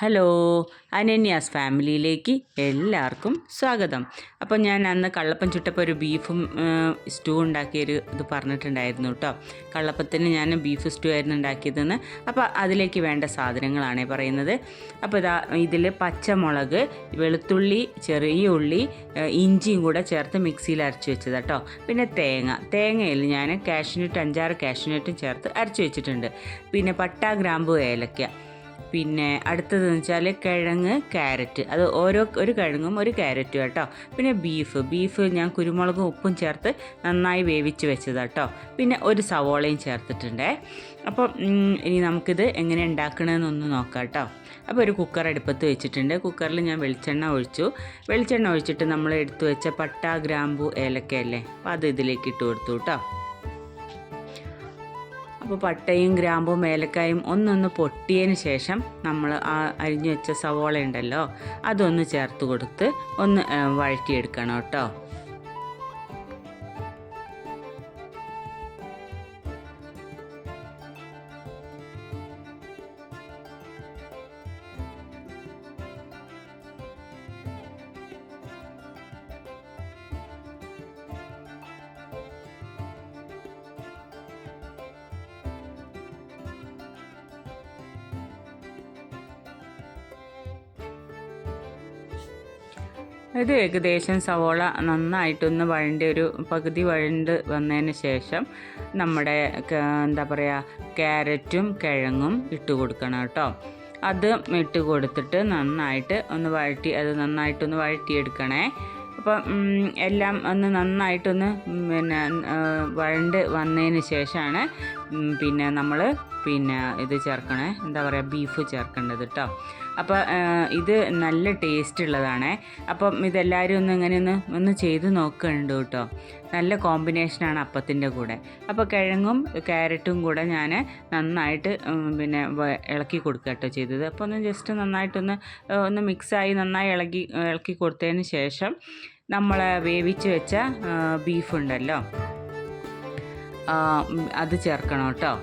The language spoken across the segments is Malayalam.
ഹലോ, അനന്യാസ് ഫാമിലിയിലേക്ക് എല്ലാവർക്കും സ്വാഗതം. അപ്പോൾ ഞാൻ അന്ന് കള്ളപ്പം ചുട്ടപ്പോൾ ഒരു ബീഫും സ്റ്റൂ ഉണ്ടാക്കിയൊരു ഇത് പറഞ്ഞിട്ടുണ്ടായിരുന്നു കേട്ടോ. കള്ളപ്പത്തിന് ഞാൻ ബീഫ് സ്റ്റൂ ആയിരുന്നു ഉണ്ടാക്കിയതെന്ന്. അപ്പോൾ അതിലേക്ക് വേണ്ട സാധനങ്ങളാണ് പറയുന്നത്. അപ്പോൾ ഇതിൽ പച്ചമുളക്, വെളുത്തുള്ളി, ചെറിയ ഉള്ളി, ഇഞ്ചിയും കൂടെ ചേർത്ത് മിക്സിയിൽ അരച്ച് വെച്ചത് കേട്ടോ. പിന്നെ തേങ്ങയിൽ ഞാൻ കാഷ്യൂനട്ട് 5-6 കാഷ്യൂനട്ടും ചേർത്ത് അരച്ച് വെച്ചിട്ടുണ്ട്. പിന്നെ പട്ട, ഗ്രാമ്പു, ഏലക്ക. പിന്നെ അടുത്തതെന്ന് വെച്ചാൽ കിഴങ്ങ്, ക്യാരറ്റ്, അത് ഒരു കിഴങ്ങും ഒരു ക്യാരറ്റും കേട്ടോ. പിന്നെ ബീഫ് ഞാൻ കുരുമുളകും ഉപ്പും ചേർത്ത് നന്നായി വേവിച്ച് വെച്ചത് കേട്ടോ. പിന്നെ ഒരു സവോളയും ചേർത്തിട്ടുണ്ടേ. അപ്പം ഇനി നമുക്കിത് എങ്ങനെ ഉണ്ടാക്കണമെന്നൊന്ന് നോക്കാം കേട്ടോ. അപ്പോൾ ഒരു കുക്കർ അടുപ്പത്ത് വെച്ചിട്ടുണ്ട്. കുക്കറിൽ ഞാൻ വെളിച്ചെണ്ണ ഒഴിച്ചിട്ട് നമ്മൾ എടുത്തു വെച്ച പട്ട, ഗ്രാമ്പു, ഏലക്കയല്ലേ, അപ്പോൾ അത് ഇതിലേക്ക് ഇട്ട് കൊടുത്തു കേട്ടോ. അപ്പോൾ പട്ടയും ഗ്രാമ്പും ഏലക്കായും ഒന്നൊന്ന് പൊട്ടിയതിന് ശേഷം നമ്മൾ അരിഞ്ഞു വെച്ച സവോള ഉണ്ടല്ലോ, അതൊന്ന് ചേർത്ത് കൊടുത്ത് ഒന്ന് വഴറ്റിയെടുക്കണം കേട്ടോ. ഇത് ഏകദേശം സവോള നന്നായിട്ടൊന്ന് ഒരു പകുതി വഴണ്ട് വന്നതിന് ശേഷം നമ്മുടെ എന്താ പറയുക, ക്യാരറ്റും കിഴങ്ങും ഇട്ട് കൊടുക്കണം കേട്ടോ. അത് ഇട്ട് കൊടുത്തിട്ട് നന്നായിട്ട് ഒന്ന് വഴറ്റിയെടുക്കണേ. അപ്പം എല്ലാം ഒന്ന് നന്നായിട്ടൊന്ന് വഴണ്ട് വന്നതിന് ശേഷമാണ് പിന്നെ നമ്മൾ ഇത് ചേർക്കണേ, എന്താ പറയുക, ബീഫ് ചേർക്കേണ്ടത് കേട്ടോ. അപ്പോൾ ഇത് നല്ല ടേസ്റ്റ് ഉള്ളതാണേ. അപ്പം ഇതെല്ലാവരും ഒന്ന് ചെയ്ത് നോക്കുന്നുണ്ട് കേട്ടോ. നല്ല കോമ്പിനേഷനാണ് അപ്പത്തിൻ്റെ കൂടെ. അപ്പോൾ കിഴങ്ങും ക്യാരറ്റും കൂടെ ഞാൻ നന്നായിട്ട് ഇളക്കി കൊടുക്കുക കേട്ടോ ചെയ്തത്. അപ്പോൾ ഒന്ന് ജസ്റ്റ് നന്നായിട്ടൊന്ന് മിക്സായി നന്നായി ഇളക്കി കൊടുത്തതിന് ശേഷം നമ്മൾ വേവിച്ച് വെച്ച ബീഫുണ്ടല്ലോ, അത് ചേർക്കണം കേട്ടോ.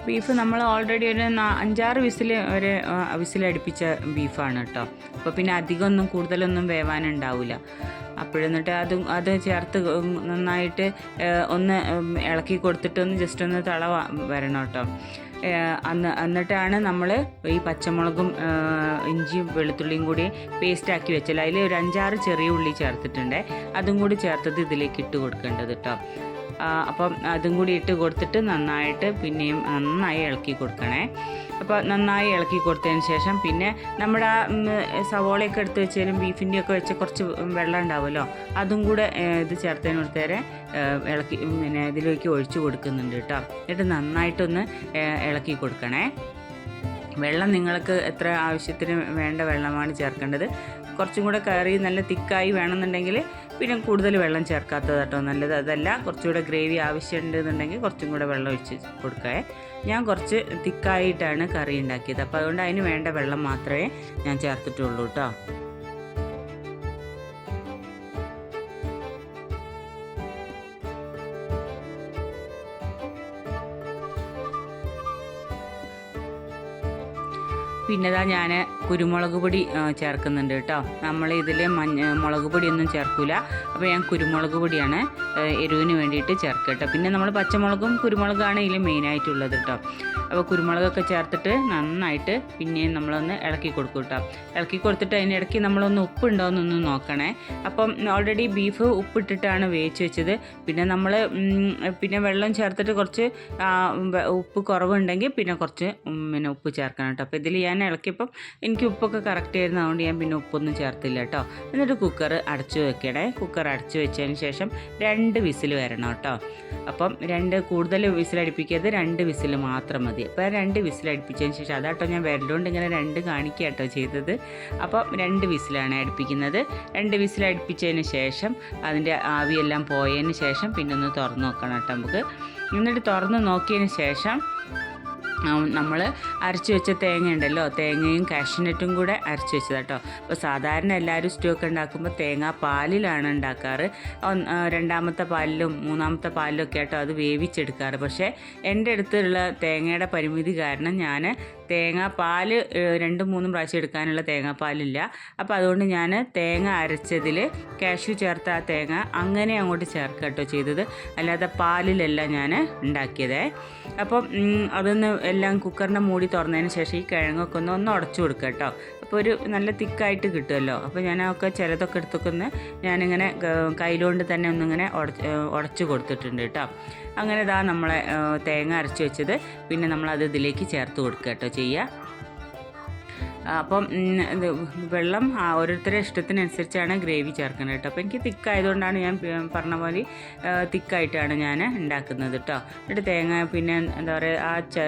ബീഫ് നമ്മൾ ഓൾറെഡി ഒരു 5-6 വിസിലടുപ്പിച്ച ബീഫാണ് കേട്ടോ. അപ്പോൾ പിന്നെ അധികമൊന്നും കൂടുതലൊന്നും വേവാനുണ്ടാവില്ല. അപ്പോഴെന്നിട്ട് അത് ചേർത്ത് നന്നായിട്ട് ഒന്ന് ഇളക്കി കൊടുത്തിട്ട് ജസ്റ്റ് ഒന്ന് തള വരണം കേട്ടോ. എന്നിട്ടാണ് നമ്മൾ ഈ പച്ചമുളകും ഇഞ്ചിയും വെളുത്തുള്ളിയും കൂടി പേസ്റ്റാക്കി വെച്ചാൽ അതിൽ ഒരു 5-6 ചെറിയ ഉള്ളി ചേർത്തിട്ടുണ്ട്. അതും കൂടി ചേർത്തത് ഇതിലേക്ക് ഇട്ട് കൊടുക്കേണ്ടത് കേട്ടോ. അപ്പം അതും കൂടി ഇട്ട് കൊടുത്തിട്ട് പിന്നെയും നന്നായി ഇളക്കി കൊടുക്കണേ. അപ്പോൾ നന്നായി ഇളക്കി കൊടുത്തതിന് ശേഷം പിന്നെ നമ്മുടെ സവോളയൊക്കെ എടുത്ത് വെച്ചാലും ബീഫിൻ്റെയൊക്കെ വെച്ച് കുറച്ച് വെള്ളം ഉണ്ടാവുമല്ലോ, അതും കൂടെ ഇത് ചേർത്തതിന് കൊടുത്തേരെ ഇളക്കി ഇതിലേക്ക് ഒഴിച്ച് കൊടുക്കുന്നുണ്ട് കേട്ടോ. എന്നിട്ട് നന്നായിട്ടൊന്ന് ഇളക്കി കൊടുക്കണേ. വെള്ളം നിങ്ങൾക്ക് എത്ര ആവശ്യത്തിന് വേണ്ട വെള്ളമാണ് ചേർക്കേണ്ടത്. കുറച്ചും കൂടെ കറി നല്ല തിക്കായി വേണമെന്നുണ്ടെങ്കിൽ പിന്നെ കൂടുതൽ വെള്ളം ചേർക്കാത്തത് കേട്ടോ നല്ലത്. അതല്ല കുറച്ചുകൂടെ ഗ്രേവി ആവശ്യമുണ്ടെന്നുണ്ടെങ്കിൽ കുറച്ചും കൂടെ വെള്ളം ഒഴിച്ച് കൊടുക്കേ. ഞാൻ കുറച്ച് തിക്കായിട്ടാണ് കറി ഉണ്ടാക്കിയത്, അപ്പോൾ അതുകൊണ്ട് അതിന് വേണ്ട വെള്ളം മാത്രമേ ഞാൻ ചേർത്തിട്ടുള്ളൂ കേട്ടോ. പിന്നെ ഞാൻ കുരുമുളക് പൊടി ചേർക്കുന്നുണ്ട് കേട്ടോ. നമ്മൾ ഇതിൽ മുളക് പൊടിയൊന്നും ചേർക്കില്ല. അപ്പോൾ ഞാൻ കുരുമുളക് പൊടിയാണ് എരിവിന് വേണ്ടിയിട്ട് ചേർക്കുക കേട്ടോ. പിന്നെ നമ്മൾ പച്ചമുളകും കുരുമുളകാണ് ഇതിൽ മെയിനായിട്ടുള്ളത് കേട്ടോ. അപ്പോൾ കുരുമുളകൊക്കെ ചേർത്തിട്ട് നന്നായിട്ട് പിന്നെയും നമ്മളൊന്ന് ഇളക്കി കൊടുക്കും കേട്ടോ. ഇളക്കി കൊടുത്തിട്ട് അതിനിടയ്ക്ക് നമ്മളൊന്ന് ഉപ്പുണ്ടോയെന്നൊന്ന് നോക്കണേ. അപ്പം ഓൾറെഡി ബീഫ് ഉപ്പിട്ടിട്ടാണ് വേവിച്ച് വെച്ചത്. പിന്നെ നമ്മൾ വെള്ളം ചേർത്തിട്ട് കുറച്ച് ഉപ്പ് കുറവുണ്ടെങ്കിൽ പിന്നെ കുറച്ച് ഉപ്പ് ചേർക്കണം കേട്ടോ. അപ്പോൾ ഇതിൽ ഞാൻ ഇളക്കിയപ്പം എനിക്ക് ഉപ്പൊക്കെ കറക്റ്റ് ആയിരുന്നു, അതുകൊണ്ട് ഞാൻ പിന്നെ ഉപ്പൊന്നും ചേർത്തില്ല കേട്ടോ. എന്നിട്ട് കുക്കർ അടച്ചു വെക്കണേ. കുക്കർ അടച്ചു വെച്ചതിന് ശേഷം 2 വിസിൽ വരണം കേട്ടോ. അപ്പം കൂടുതൽ വിസിലടിപ്പിക്കാതെ 2 വിസിൽ മാത്രം മതി. അപ്പോൾ 2 വിസിലടിപ്പിച്ചതിന് ശേഷം അതാട്ടോ ഞാൻ വിരലുകൊണ്ട് ഇങ്ങനെ 2 കാണിക്കുക കേട്ടോ ചെയ്തത്. അപ്പം 2 വിസിലാണ് അടുപ്പിക്കുന്നത്. 2 വിസിലടുപ്പിച്ചതിന് ശേഷം അതിൻ്റെ ആവിയെല്ലാം പോയതിന് ശേഷം പിന്നെ ഒന്ന് തുറന്ന് നോക്കണം കേട്ടോ നമുക്ക്. എന്നിട്ട് തുറന്ന് നോക്കിയതിന് ശേഷം നമ്മൾ അരച്ച് വെച്ച തേങ്ങ ഉണ്ടല്ലോ, തേങ്ങയും കാഷ്യൂനട്ടും കൂടെ അരച്ച് വെച്ചത് കേട്ടോ. അപ്പോൾ സാധാരണ എല്ലാവരും സ്റ്റൂ ഒക്കെ ഉണ്ടാക്കുമ്പോൾ തേങ്ങാ പാലിലാണ് ഉണ്ടാക്കാറ്. രണ്ടാമത്തെ പാലിലും മൂന്നാമത്തെ പാലിലും ഒക്കെ ആട്ടോ അത് വേവിച്ചെടുക്കാറ്. പക്ഷേ എൻ്റെ അടുത്തുള്ള തേങ്ങയുടെ പരിമിതി കാരണം ഞാൻ തേങ്ങാപ്പാൽ 2-3 പ്രാവശ്യം എടുക്കാനുള്ള തേങ്ങാപ്പാലില്ല. അപ്പോൾ അതുകൊണ്ട് ഞാൻ തേങ്ങ അരച്ചതിൽ കാഷ്യൂ ചേർത്ത ആ തേങ്ങ അങ്ങനെ അങ്ങോട്ട് ചേർക്കുക കേട്ടോ ചെയ്തത്, അല്ലാതെ പാലിലല്ല ഞാൻ ഉണ്ടാക്കിയത്. അപ്പം അതൊന്ന് എല്ലാം കുക്കറിൻ്റെ മൂടി തുറന്നതിന് ശേഷം ഈ കിഴങ്ങൊക്കെ ഒന്ന് ഉടച്ചു കൊടുക്കുക കേട്ടോ. അപ്പോൾ ഒരു നല്ല തിക്കായിട്ട് കിട്ടുമല്ലോ. അപ്പോൾ ഞാനൊക്കെ ചിലതൊക്കെ എടുത്തൊക്കെ ഞാനിങ്ങനെ കയ്യിലുകൊണ്ട് തന്നെ ഒന്നിങ്ങനെ ഉടച്ചു കൊടുത്തിട്ടുണ്ട് കേട്ടോ. അങ്ങനെ ഇതാ നമ്മളെ തേങ്ങ അരച്ച് വെച്ചത് പിന്നെ നമ്മളത് ഇതിലേക്ക് ചേർത്ത് കൊടുക്കുക കേട്ടോ ചെയ്യുക. അപ്പം വെള്ളം ഓരോരുത്തരുടെ ഇഷ്ടത്തിനനുസരിച്ചാണ് ഗ്രേവി ചേർക്കുന്നത് കേട്ടോ. അപ്പോൾ എനിക്ക് തിക്കായതുകൊണ്ടാണ് ഞാൻ പറഞ്ഞ പോലെ തിക്കായിട്ടാണ് ഞാൻ ഉണ്ടാക്കുന്നത് കേട്ടോ. എന്നിട്ട് തേങ്ങ പിന്നെ എന്താ പറയുക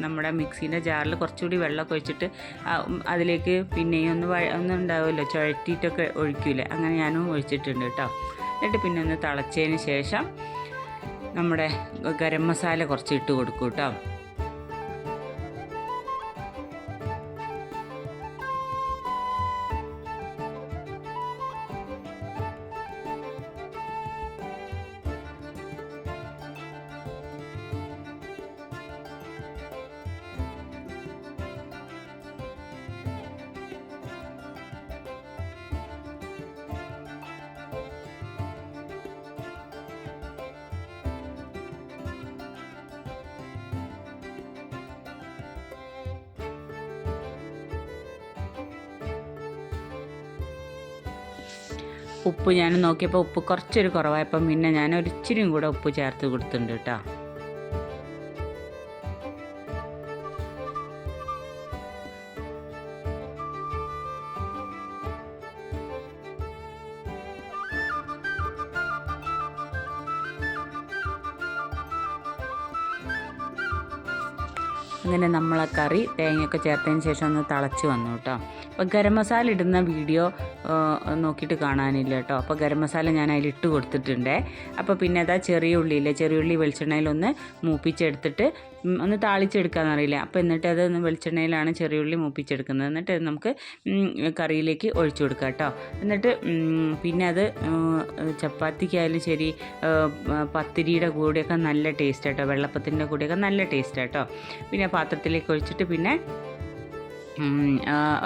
നമ്മുടെ മിക്സീൻ്റെ ജാറിൽ കുറച്ചുകൂടി വെള്ളമൊക്കെ ഒഴിച്ചിട്ട് അതിലേക്ക് പിന്നെയും ഒന്ന് ഉണ്ടാവുമല്ലോ ചുഴറ്റിയിട്ടൊക്കെ ഒഴിക്കൂലേ, അങ്ങനെ ഞാനും ഒഴിച്ചിട്ടുണ്ട് കേട്ടോ. എന്നിട്ട് പിന്നെ ഒന്ന് തിളച്ചതിന് ശേഷം നമ്മുടെ ഗരം മസാല കുറച്ച് ഇട്ട് കൊടുക്കും കേട്ടോ. ഉപ്പ് ഞാൻ നോക്കിയപ്പോൾ ഉപ്പ് കുറച്ചൊരു കുറവായപ്പം പിന്നെ ഞാൻ ഒരിച്ചിരിയും കൂടെ ഉപ്പ് ചേർത്ത് കൊടുത്തിട്ടുണ്ട് കേട്ടോ. അങ്ങനെ നമ്മളെ കറി തേങ്ങയൊക്കെ ചേർത്തതിന് ശേഷം ഒന്ന് തിളച്ച് വന്നു കേട്ടോ. അപ്പോൾ ഗരം മസാല ഇടുന്ന വീഡിയോ നോക്കിയിട്ട് കാണാനില്ല കേട്ടോ. അപ്പോൾ ഗരം മസാല ഞാൻ അതിലിട്ട് കൊടുത്തിട്ടുണ്ട്. അപ്പോൾ പിന്നെ അതാ ചെറിയ ഉള്ളി വെളിച്ചെണ്ണയിലൊന്ന് മൂപ്പിച്ചെടുത്തിട്ട് ഒന്ന് താളിച്ചെടുക്കാമെന്നറിയില്ല. അപ്പോൾ എന്നിട്ട് അത് വെളിച്ചെണ്ണയിലാണ് ചെറിയ ഉള്ളി മൂപ്പിച്ചെടുക്കുന്നത്. എന്നിട്ട് നമുക്ക് കറിയിലേക്ക് ഒഴിച്ചു കൊടുക്കുക കേട്ടോ. എന്നിട്ട് പിന്നെ അത് ചപ്പാത്തിക്കായാലും ശരി പത്തിരിയുടെ കൂടെയൊക്കെ നല്ല ടേസ്റ്റ് കേട്ടോ, വെള്ളപ്പത്തിൻ്റെ കൂടെയൊക്കെ നല്ല ടേസ്റ്റ് കേട്ടോ. പിന്നെ പാത്രത്തിലേക്ക് ഒഴിച്ചിട്ട് പിന്നെ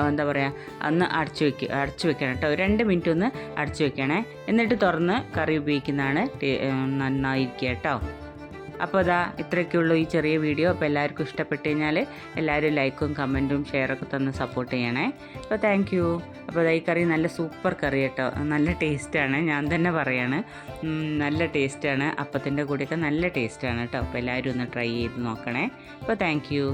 എന്താ പറയുക ഒന്ന് അടച്ചു വെക്കണം കേട്ടോ. 2 മിനിറ്റ് ഒന്ന് അടച്ചു വെക്കണേ. എന്നിട്ട് തുറന്ന് കറി ഉപയോഗിക്കുന്നതാണ് നന്നായിരിക്കുക കേട്ടോ. അപ്പോൾ അതാ ഇത്രയൊക്കെയുള്ളൂ ഈ ചെറിയ വീഡിയോ. അപ്പോൾ എല്ലാവർക്കും ഇഷ്ടപ്പെട്ട് കഴിഞ്ഞാൽ എല്ലാവരും ലൈക്കും കമൻറ്റും ഷെയറൊക്കെ തന്ന് സപ്പോർട്ട് ചെയ്യണേ. അപ്പോൾ താങ്ക് യു. അപ്പോൾ അതാ ഈ കറി നല്ല സൂപ്പർ കറി കേട്ടോ, നല്ല ടേസ്റ്റാണ്, ഞാൻ തന്നെ പറയാണ്, നല്ല ടേസ്റ്റാണ്. അപ്പത്തിൻ്റെ കൂടെയൊക്കെ നല്ല ടേസ്റ്റാണ് കേട്ടോ. അപ്പോൾ എല്ലാവരും ഒന്ന് ട്രൈ ചെയ്ത് നോക്കണേ. അപ്പോൾ താങ്ക് യു.